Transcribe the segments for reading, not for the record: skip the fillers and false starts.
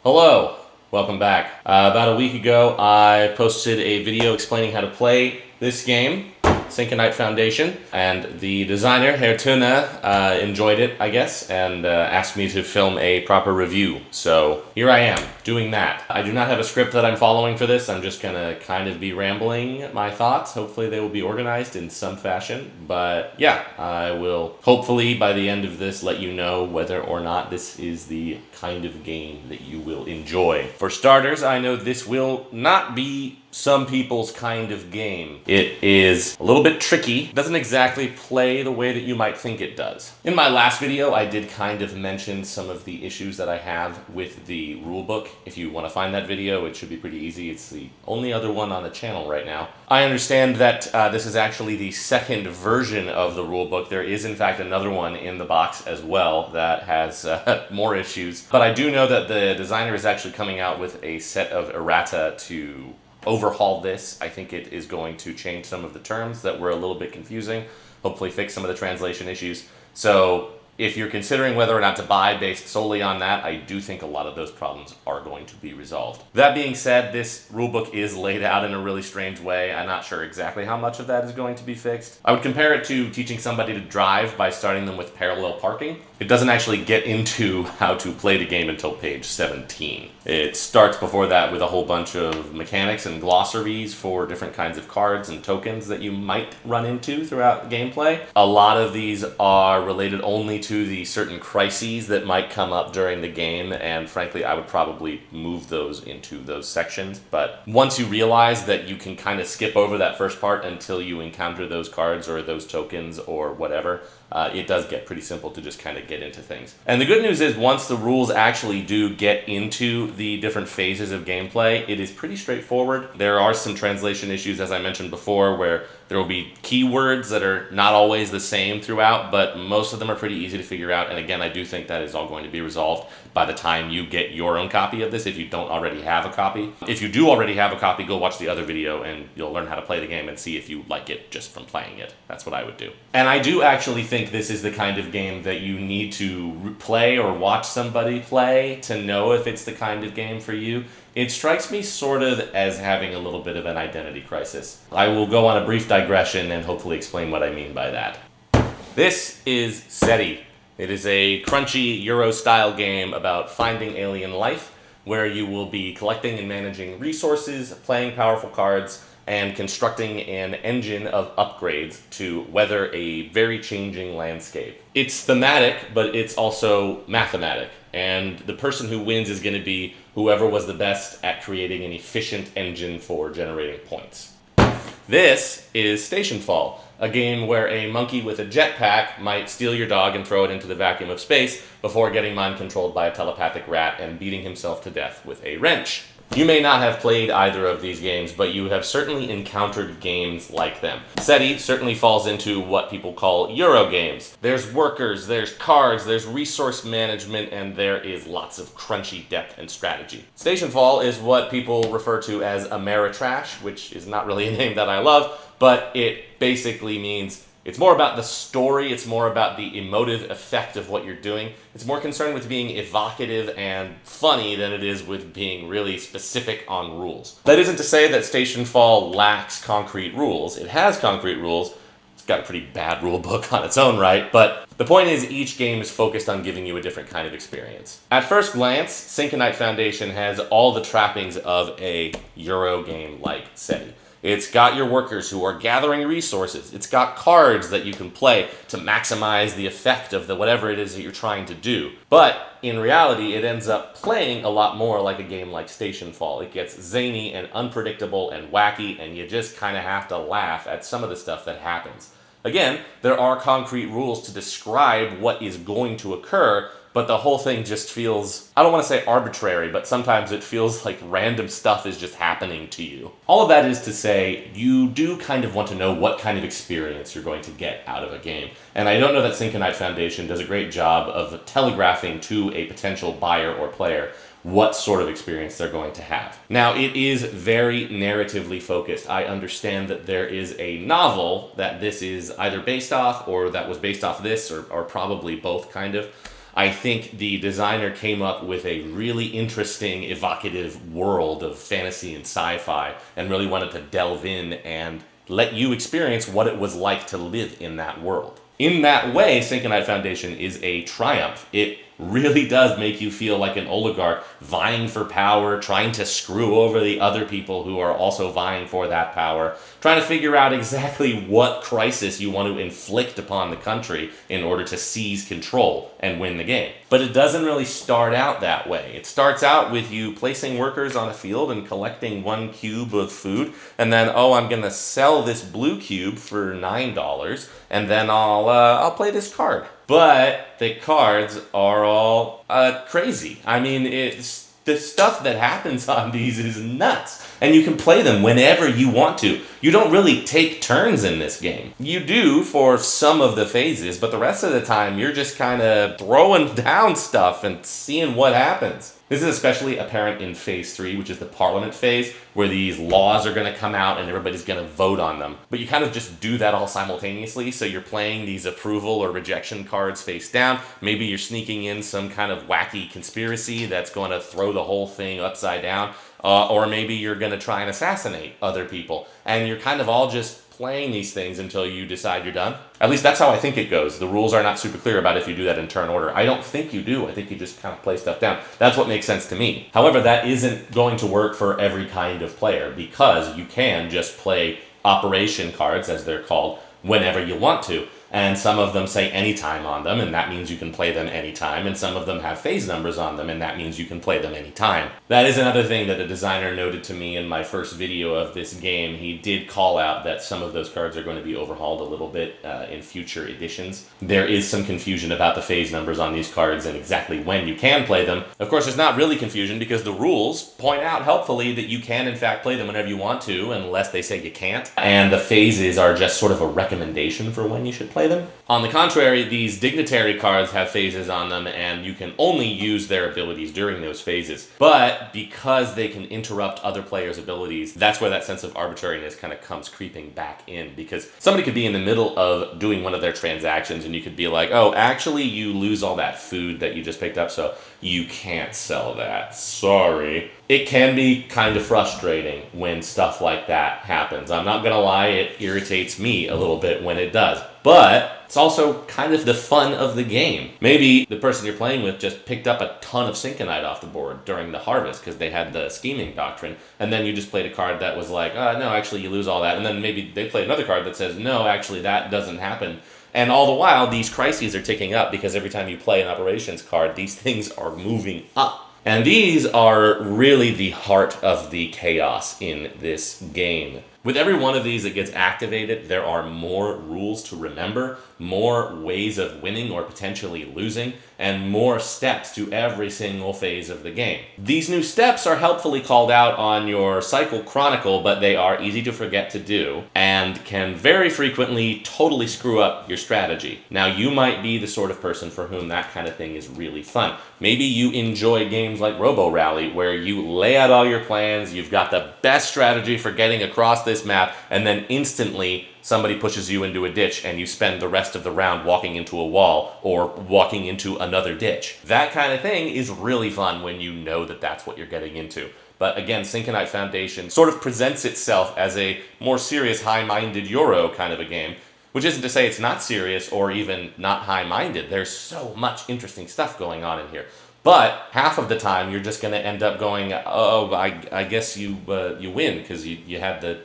Hello, welcome back. About a week ago, I posted a video explaining how to play this game, Syncanite Foundation, and the designer, Herr Thöne, enjoyed it, I guess, and asked me to film a proper review. So here I am, doing that. I do not have a script that I'm following for this. I'm just gonna kind of be rambling my thoughts. Hopefully they will be organized in some fashion. But yeah, I will hopefully by the end of this let you know whether or not this is the kind of game that you will enjoy. For starters, I know this will not be some people's kind of game. It is a little bit tricky. It doesn't exactly play the way that you might think it does. In my last video, I did kind of mention some of the issues that I have with the rulebook. If you want to find that video, it should be pretty easy. It's the only other one on the channel right now. I understand that this is actually the second version of the rulebook. There is in fact another one in the box as well that has more issues. But I do know that the designer is actually coming out with a set of errata to overhaul this. I think it is going to change some of the terms that were a little bit confusing, hopefully fix some of the translation issues. So if you're considering whether or not to buy based solely on that, I do think a lot of those problems are going to be resolved. That being said, this rulebook is laid out in a really strange way. I'm not sure exactly how much of that is going to be fixed. I would compare it to teaching somebody to drive by starting them with parallel parking. It doesn't actually get into how to play the game until page 17. It starts before that with a whole bunch of mechanics and glossaries for different kinds of cards and tokens that you might run into throughout gameplay. A lot of these are related only to the certain crises that might come up during the game, and frankly I would probably move those into those sections. But once you realize that you can kind of skip over that first part until you encounter those cards or those tokens or whatever, it does get pretty simple to just kind of get into things. And the good news is once the rules actually do get into the different phases of gameplay, it is pretty straightforward. There are some translation issues, as I mentioned before, where there will be keywords that are not always the same throughout, but most of them are pretty easy to figure out. And again, I do think that is all going to be resolved by the time you get your own copy of this, if you don't already have a copy. If you do already have a copy, go watch the other video and you'll learn how to play the game and see if you like it just from playing it. That's what I would do. And I do actually think this is the kind of game that you need to play or watch somebody play to know if it's the kind of game for you. It strikes me sort of as having a little bit of an identity crisis. I will go on a brief digression and hopefully explain what I mean by that. This is SETI. It is a crunchy Euro-style game about finding alien life, where you will be collecting and managing resources, playing powerful cards, and constructing an engine of upgrades to weather a very changing landscape. It's thematic, but it's also mathematic, and the person who wins is going to be whoever was the best at creating an efficient engine for generating points. This is Station Fall, a game where a monkey with a jetpack might steal your dog and throw it into the vacuum of space before getting mind-controlled by a telepathic rat and beating himself to death with a wrench. You may not have played either of these games, but you have certainly encountered games like them. SETI certainly falls into what people call Euro games. There's workers, there's cards, there's resource management, and there is lots of crunchy depth and strategy. Station Fall is what people refer to as Ameritrash, which is not really a name that I love, but it basically means it's more about the story, it's more about the emotive effect of what you're doing. It's more concerned with being evocative and funny than it is with being really specific on rules. That isn't to say that Station Fall lacks concrete rules. It has concrete rules. It's got a pretty bad rule book on its own right, but the point is each game is focused on giving you a different kind of experience. At first glance, Syncanite Foundation has all the trappings of a Euro game like SETI. It's got your workers who are gathering resources. It's got cards that you can play to maximize the effect of whatever it is that you're trying to do. But in reality, it ends up playing a lot more like a game like Station Fall. It gets zany and unpredictable and wacky, and you just kind of have to laugh at some of the stuff that happens. Again, there are concrete rules to describe what is going to occur, but the whole thing just feels, I don't want to say arbitrary, but sometimes it feels like random stuff is just happening to you. All of that is to say, you do kind of want to know what kind of experience you're going to get out of a game. And I don't know that Syncanite Foundation does a great job of telegraphing to a potential buyer or player what sort of experience they're going to have. Now, it is very narratively focused. I understand that there is a novel that this is either based off or that was based off this, or probably both kind of. I think the designer came up with a really interesting, evocative world of fantasy and sci-fi, and really wanted to delve in and let you experience what it was like to live in that world. In that way, Syncanite Foundation is a triumph. It really does make you feel like an oligarch vying for power, trying to screw over the other people who are also vying for that power, trying to figure out exactly what crisis you want to inflict upon the country in order to seize control and win the game. But it doesn't really start out that way. It starts out with you placing workers on a field and collecting 1 cube of food, and then, oh, I'm going to sell this blue cube for $9, and then I'll play this card. But the cards are all crazy. I mean, it's the stuff that happens on these is nuts. And you can play them whenever you want to. You don't really take turns in this game. You do for some of the phases, but the rest of the time you're just kind of throwing down stuff and seeing what happens. This is especially apparent in Phase 3, which is the Parliament phase, where these laws are going to come out and everybody's going to vote on them. But you kind of just do that all simultaneously, so you're playing these approval or rejection cards face down. Maybe you're sneaking in some kind of wacky conspiracy that's going to throw the whole thing upside down. Or maybe you're going to try and assassinate other people. And you're kind of all just playing these things until you decide you're done. At least that's how I think it goes. The rules are not super clear about if you do that in turn order. I don't think you do. I think you just kind of play stuff down. That's what makes sense to me. However, that isn't going to work for every kind of player, because you can just play operation cards, as they're called, whenever you want to. And some of them say anytime on them, and that means you can play them anytime. And some of them have phase numbers on them, and that means you can play them anytime. That is another thing that the designer noted to me in my first video of this game. He did call out that some of those cards are going to be overhauled a little bit in future editions. There is some confusion about the phase numbers on these cards and exactly when you can play them. Of course, there's not really confusion because the rules point out helpfully that you can in fact play them whenever you want to, unless they say you can't. And the phases are just sort of a recommendation for when you should play them. On the contrary, these dignitary cards have phases on them, and you can only use their abilities during those phases. But because they can interrupt other players' abilities, that's where that sense of arbitrariness kind of comes creeping back in, because somebody could be in the middle of doing one of their transactions and you could be like, oh, actually you lose all that food that you just picked up, so you can't sell that. Sorry. It can be kind of frustrating when stuff like that happens. I'm not gonna lie, it irritates me a little bit when it does. But it's also kind of the fun of the game. Maybe the person you're playing with just picked up a ton of Syncanite off the board during the harvest because they had the scheming doctrine, and then you just played a card that was like, no, actually you lose all that, and then maybe they played another card that says, no, actually that doesn't happen. And all the while, these crises are ticking up because every time you play an operations card, these things are moving up. And these are really the heart of the chaos in this game. With every one of these that gets activated, there are more rules to remember, more ways of winning or potentially losing, and more steps to every single phase of the game. These new steps are helpfully called out on your cycle chronicle, but they are easy to forget to do, and can very frequently totally screw up your strategy. Now, you might be the sort of person for whom that kind of thing is really fun. Maybe you enjoy games like Robo Rally, where you lay out all your plans, you've got the best strategy for getting across this map, and then instantly somebody pushes you into a ditch and you spend the rest of the round walking into a wall or walking into another ditch. That kind of thing is really fun when you know that that's what you're getting into. But again, Syncanite Foundation sort of presents itself as a more serious, high-minded Euro kind of a game, which isn't to say it's not serious or even not high-minded. There's so much interesting stuff going on in here. But half of the time, you're just going to end up going, oh, I guess you win because you had the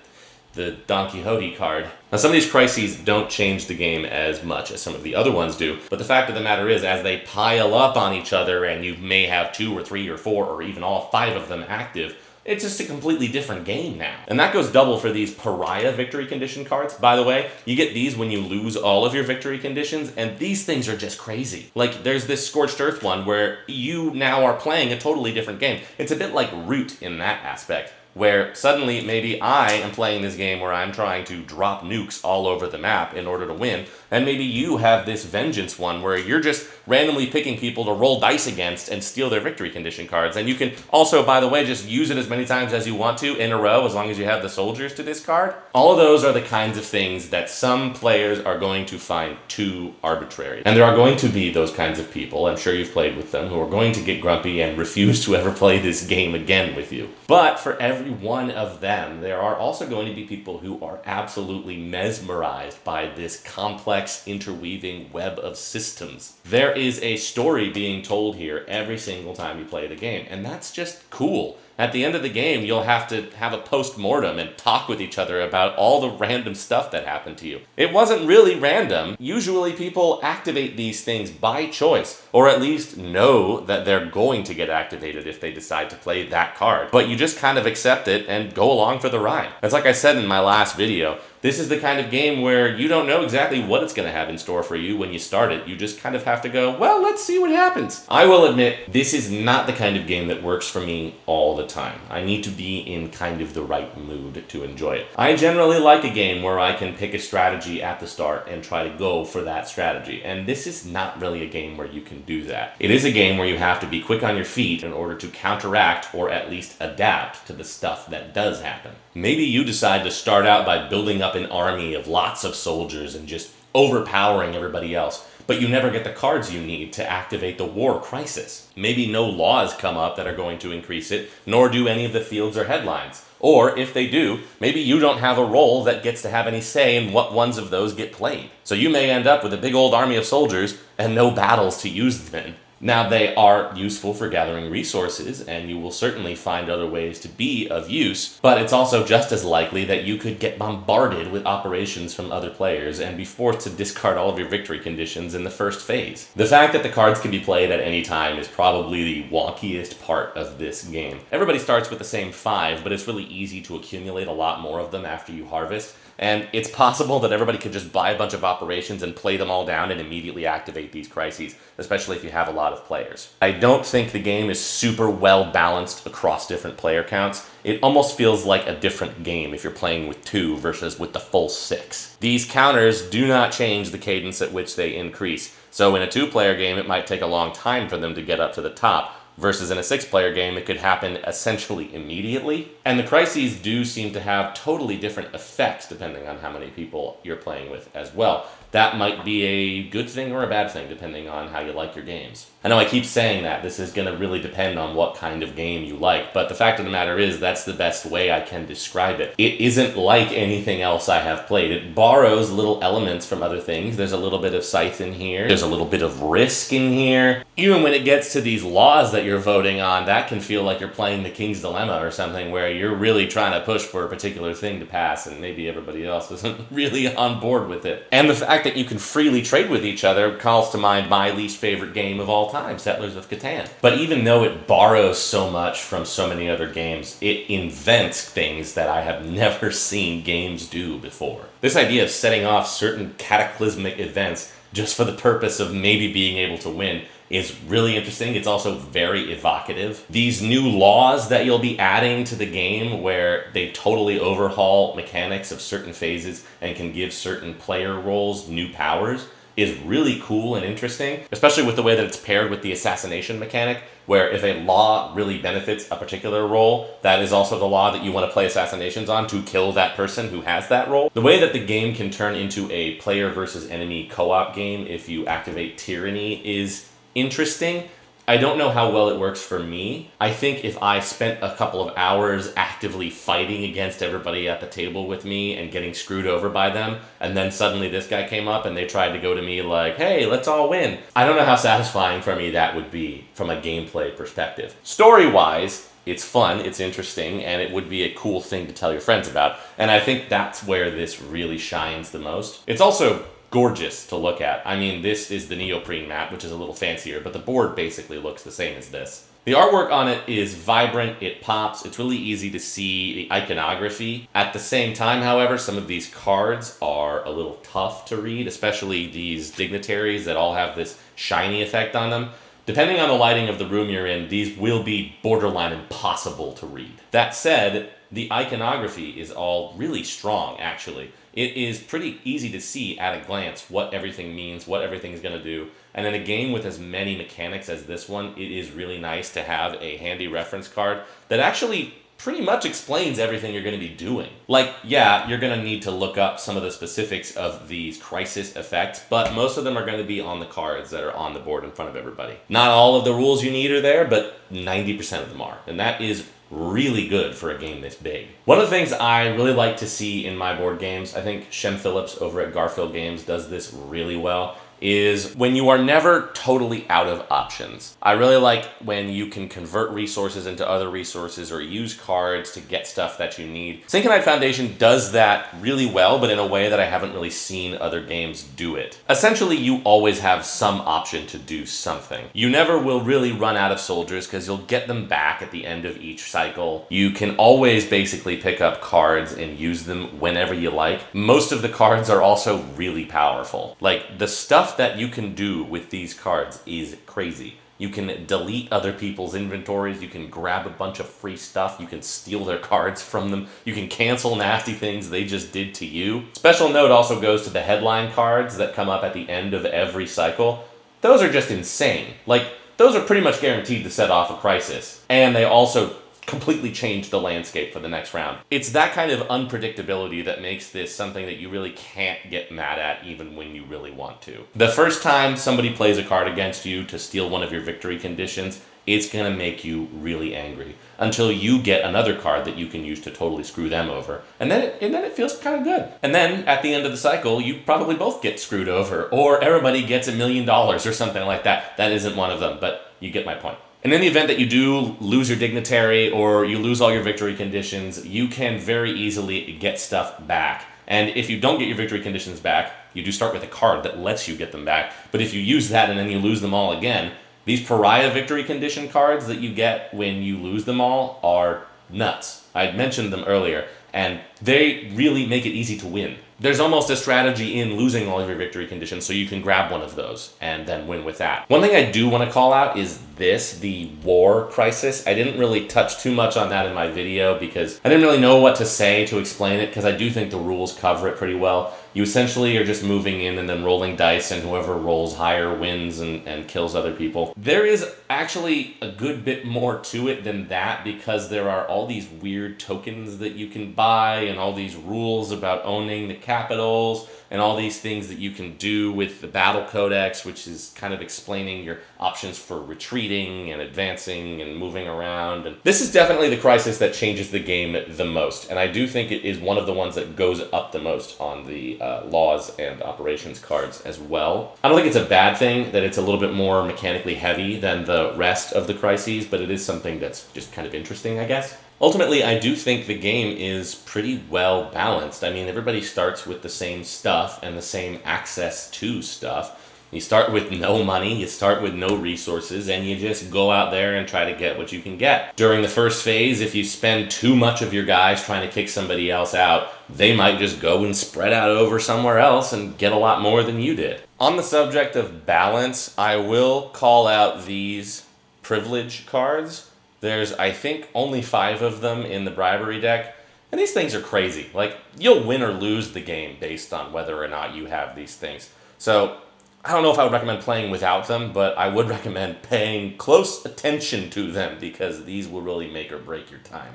Don Quixote card. Now, some of these crises don't change the game as much as some of the other ones do, but the fact of the matter is, as they pile up on each other and you may have 2 or 3 or 4 or even all 5 of them active, it's just a completely different game now. And that goes double for these pariah victory condition cards. By the way, you get these when you lose all of your victory conditions, and these things are just crazy. Like, there's this Scorched Earth one where you now are playing a totally different game. It's a bit like Root in that aspect, where suddenly maybe I am playing this game where I'm trying to drop nukes all over the map in order to win, and maybe you have this vengeance one where you're just randomly picking people to roll dice against and steal their victory condition cards. And you can also, by the way, just use it as many times as you want to in a row, as long as you have the soldiers to discard. All of those are the kinds of things that some players are going to find too arbitrary. And there are going to be those kinds of people, I'm sure you've played with them, who are going to get grumpy and refuse to ever play this game again with you. But for every one of them, there are also going to be people who are absolutely mesmerized by this complex interweaving web of systems. There is a story being told here every single time you play the game, and that's just cool. At the end of the game, you'll have to have a post-mortem and talk with each other about all the random stuff that happened to you. It wasn't really random. Usually people activate these things by choice, or at least know that they're going to get activated if they decide to play that card. But you just kind of accept it and go along for the ride. It's like I said in my last video, this is the kind of game where you don't know exactly what it's going to have in store for you when you start it. You just kind of have to go, well, let's see what happens. I will admit, this is not the kind of game that works for me all the time. I need to be in kind of the right mood to enjoy it. I generally like a game where I can pick a strategy at the start and try to go for that strategy. And this is not really a game where you can do that. It is a game where you have to be quick on your feet in order to counteract or at least adapt to the stuff that does happen. Maybe you decide to start out by building up an army of lots of soldiers and just overpowering everybody else, but you never get the cards you need to activate the war crisis. Maybe no laws come up that are going to increase it, nor do any of the fields or headlines. Or if they do, maybe you don't have a role that gets to have any say in what ones of those get played. So you may end up with a big old army of soldiers and no battles to use them in. Now, they are useful for gathering resources, and you will certainly find other ways to be of use, but it's also just as likely that you could get bombarded with operations from other players and be forced to discard all of your victory conditions in the first phase. The fact that the cards can be played at any time is probably the wonkiest part of this game. Everybody starts with the same 5, but it's really easy to accumulate a lot more of them after you harvest. And it's possible that everybody could just buy a bunch of operations and play them all down and immediately activate these crises, especially if you have a lot of players. I don't think the game is super well balanced across different player counts. It almost feels like a different game if you're playing with 2 versus with the full 6. These counters do not change the cadence at which they increase. So in a 2-player game, it might take a long time for them to get up to the top. Versus in a 6-player game, it could happen essentially immediately. And the crises do seem to have totally different effects depending on how many people you're playing with as well. That might be a good thing or a bad thing depending on how you like your games. I know I keep saying that. This is going to really depend on what kind of game you like, but the fact of the matter is that's the best way I can describe it. It isn't like anything else I have played. It borrows little elements from other things. There's a little bit of Scythe in here. There's a little bit of Risk in here. Even when it gets to these laws that you're voting on, that can feel like you're playing the King's Dilemma or something where you're really trying to push for a particular thing to pass and maybe everybody else isn't really on board with it. And the fact that you can freely trade with each other calls to mind my least favorite game of all time, Settlers of Catan. But even though it borrows so much from so many other games, it invents things that I have never seen games do before. This idea of setting off certain cataclysmic events just for the purpose of maybe being able to win is really interesting. It's also very evocative. These new laws that you'll be adding to the game where they totally overhaul mechanics of certain phases and can give certain player roles new powers is really cool and interesting, especially with the way that it's paired with the assassination mechanic, where if a law really benefits a particular role, that is also the law that you want to play assassinations on to kill that person who has that role. The way that the game can turn into a player versus enemy co-op game if you activate tyranny is interesting. I don't know how well it works for me. I think if I spent a couple of hours actively fighting against everybody at the table with me and getting screwed over by them, and then suddenly this guy came up and they tried to go to me like, hey, let's all win. I don't know how satisfying for me that would be from a gameplay perspective. Story-wise, it's fun, it's interesting, and it would be a cool thing to tell your friends about. And I think that's where this really shines the most. It's also gorgeous to look at. I mean, this is the neoprene map, which is a little fancier, but the board basically looks the same as this. The artwork on it is vibrant, it pops, it's really easy to see the iconography. At the same time, however, some of these cards are a little tough to read, especially these dignitaries that all have this shiny effect on them. Depending on the lighting of the room you're in, these will be borderline impossible to read. That said, the iconography is all really strong, actually. It is pretty easy to see at a glance what everything means, what everything's going to do. And in a game with as many mechanics as this one, it is really nice to have a handy reference card that actually pretty much explains everything you're going to be doing. Like, yeah, you're going to need to look up some of the specifics of these crisis effects, but most of them are going to be on the cards that are on the board in front of everybody. Not all of the rules you need are there, but 90% of them are. And that is really good for a game this big. One of the things I really like to see in my board games, I think Shem Phillips over at Garfield Games does this really well, is when you are never totally out of options. I really like when you can convert resources into other resources or use cards to get stuff that you need. Syncanite Foundation does that really well, but in a way that I haven't really seen other games do it. Essentially, you always have some option to do something. You never will really run out of soldiers because you'll get them back at the end of each cycle. You can always basically pick up cards and use them whenever you like. Most of the cards are also really powerful. Like, the stuff that you can do with these cards is crazy. You can delete other people's inventories, you can grab a bunch of free stuff, you can steal their cards from them, you can cancel nasty things they just did to you. Special note also goes to the headline cards that come up at the end of every cycle. Those are just insane. Like, those are pretty much guaranteed to set off a crisis. And they also completely change the landscape for the next round. It's that kind of unpredictability that makes this something that you really can't get mad at even when you really want to. The first time somebody plays a card against you to steal one of your victory conditions, it's going to make you really angry until you get another card that you can use to totally screw them over. And then it feels kind of good. And then at the end of the cycle, you probably both get screwed over, or everybody gets $1 million or something like that. That isn't one of them, but you get my point. And in the event that you do lose your dignitary or you lose all your victory conditions, you can very easily get stuff back. And if you don't get your victory conditions back, you do start with a card that lets you get them back. But if you use that and then you lose them all again, these pariah victory condition cards that you get when you lose them all are nuts. I mentioned them earlier, and they really make it easy to win. There's almost a strategy in losing all of your victory conditions so you can grab one of those and then win with that. One thing I do want to call out is this, the war crisis. I didn't really touch too much on that in my video because I didn't really know what to say to explain it, because I do think the rules cover it pretty well. You essentially are just moving in and then rolling dice, and whoever rolls higher wins and kills other people. There is actually a good bit more to it than that, because there are all these weird tokens that you can buy and all these rules about owning the capitals and all these things that you can do with the battle codex, which is kind of explaining your options for retreating and advancing and moving around. And this is definitely the crisis that changes the game the most, and I do think it is one of the ones that goes up the most on the laws and operations cards as well. I don't think it's a bad thing that it's a little bit more mechanically heavy than the rest of the crises, but it is something that's just kind of interesting, I guess. Ultimately, I do think the game is pretty well balanced. I mean, everybody starts with the same stuff and the same access to stuff. You start with no money, you start with no resources, and you just go out there and try to get what you can get. During the first phase, if you spend too much of your guys trying to kick somebody else out, they might just go and spread out over somewhere else and get a lot more than you did. On the subject of balance, I will call out these privilege cards. There's, I think, only 5 of them in the bribery deck, and these things are crazy. Like, you'll win or lose the game based on whether or not you have these things. So, I don't know if I would recommend playing without them, but I would recommend paying close attention to them, because these will really make or break your time.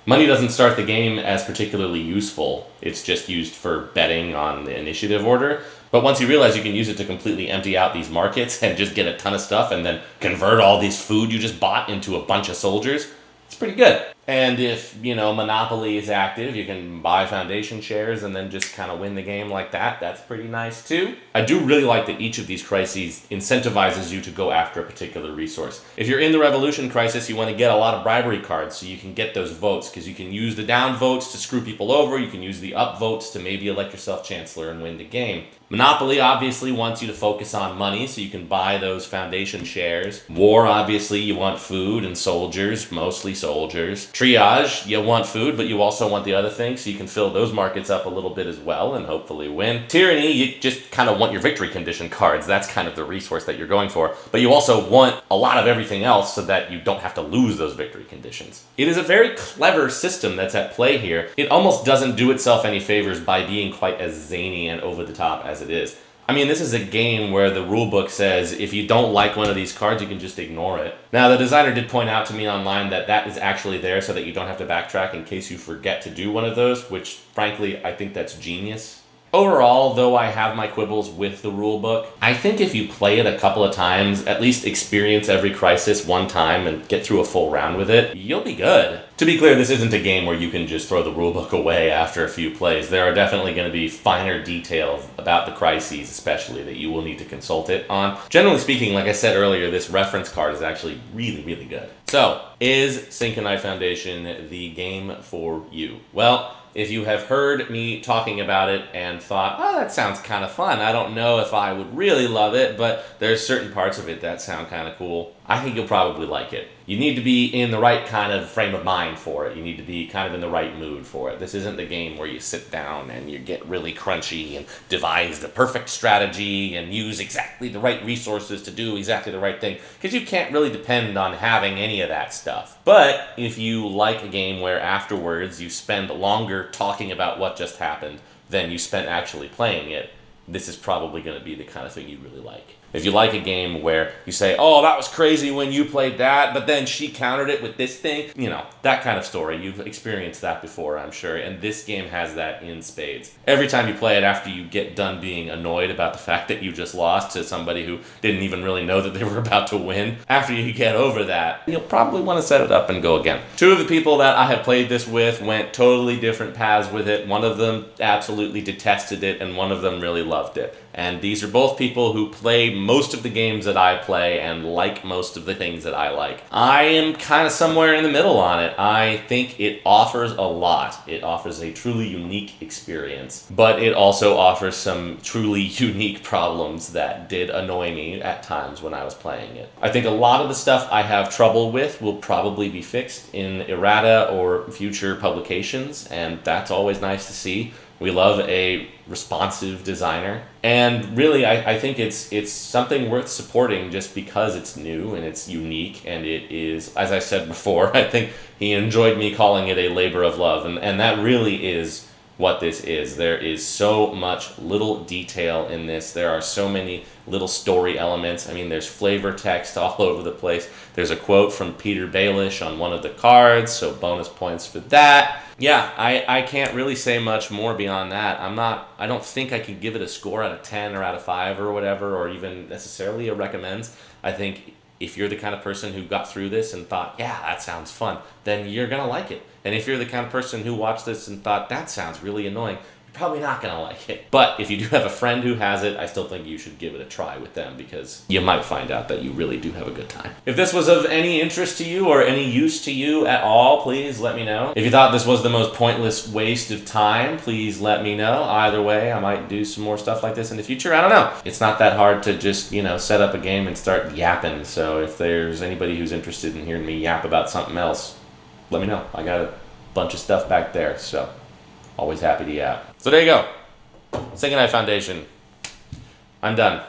Money doesn't start the game as particularly useful. It's just used for betting on the initiative order. But once you realize you can use it to completely empty out these markets and just get a ton of stuff and then convert all this food you just bought into a bunch of soldiers, it's pretty good. And if, Monopoly is active, you can buy Foundation shares and then just kind of win the game like that. That's pretty nice too. I do really like that each of these crises incentivizes you to go after a particular resource. If you're in the Revolution crisis, you want to get a lot of bribery cards so you can get those votes, because you can use the down votes to screw people over, you can use the up votes to maybe elect yourself chancellor and win the game. Monopoly obviously wants you to focus on money, so you can buy those Foundation shares. War, obviously, you want food and soldiers, mostly soldiers. Triage, you want food, but you also want the other things, so you can fill those markets up a little bit as well and hopefully win. Tyranny, you just kind of want your victory condition cards. That's kind of the resource that you're going for. But you also want a lot of everything else so that you don't have to lose those victory conditions. It is a very clever system that's at play here. It almost doesn't do itself any favors by being quite as zany and over the top as it is. I mean, this is a game where the rulebook says if you don't like one of these cards, you can just ignore it. Now, the designer did point out to me online that that is actually there so that you don't have to backtrack in case you forget to do one of those, which, frankly, I think that's genius. Overall, though I have my quibbles with the rulebook, I think if you play it a couple of times, at least experience every crisis one time and get through a full round with it, you'll be good. To be clear, this isn't a game where you can just throw the rulebook away after a few plays. There are definitely going to be finer details about the crises, especially, that you will need to consult it on. Generally speaking, like I said earlier, this reference card is actually really, really good. So, is Syncanite Foundation the game for you? Well, if you have heard me talking about it and thought, oh, that sounds kind of fun, I don't know if I would really love it, but there's certain parts of it that sound kind of cool, I think you'll probably like it. You need to be in the right kind of frame of mind for it. You need to be kind of in the right mood for it. This isn't the game where you sit down and you get really crunchy and devise the perfect strategy and use exactly the right resources to do exactly the right thing, because you can't really depend on having any of that stuff. But if you like a game where afterwards you spend longer talking about what just happened than you spent actually playing it, this is probably going to be the kind of thing you really like. If you like a game where you say, oh, that was crazy when you played that, but then she countered it with this thing, you know, that kind of story. You've experienced that before, I'm sure, and this game has that in spades. Every time you play it after you get done being annoyed about the fact that you just lost to somebody who didn't even really know that they were about to win, after you get over that, you'll probably want to set it up and go again. Two of the people that I have played this with went totally different paths with it. One of them absolutely detested it, and one of them really loved it. And these are both people who play most of the games that I play and like most of the things that I like. I am kind of somewhere in the middle on it. I think it offers a lot. It offers a truly unique experience, but it also offers some truly unique problems that did annoy me at times when I was playing it. I think a lot of the stuff I have trouble with will probably be fixed in errata or future publications, and that's always nice to see. We love a responsive designer. And really, I think it's something worth supporting just because it's new and it's unique, and it is, as I said before, I think he enjoyed me calling it a labor of love, and that really is what this is. There is so much little detail in this. There are so many little story elements. I mean, there's flavor text all over the place. There's a quote from Peter Baelish on one of the cards, so bonus points for that. Yeah, I can't really say much more beyond that. I don't think I can give it a score out of 10 or out of 5 or whatever, or even necessarily a recommends. I think if you're the kind of person who got through this and thought, yeah, that sounds fun, then you're going to like it. And if you're the kind of person who watched this and thought, that sounds really annoying, you're probably not going to like it. But if you do have a friend who has it, I still think you should give it a try with them, because you might find out that you really do have a good time. If this was of any interest to you or any use to you at all, please let me know. If you thought this was the most pointless waste of time, please let me know. Either way, I might do some more stuff like this in the future. I don't know. It's not that hard to just, set up a game and start yapping. So if there's anybody who's interested in hearing me yap about something else, let me know. I got a bunch of stuff back there, so always happy to yap. So there you go. Syncanite Foundation. I'm done.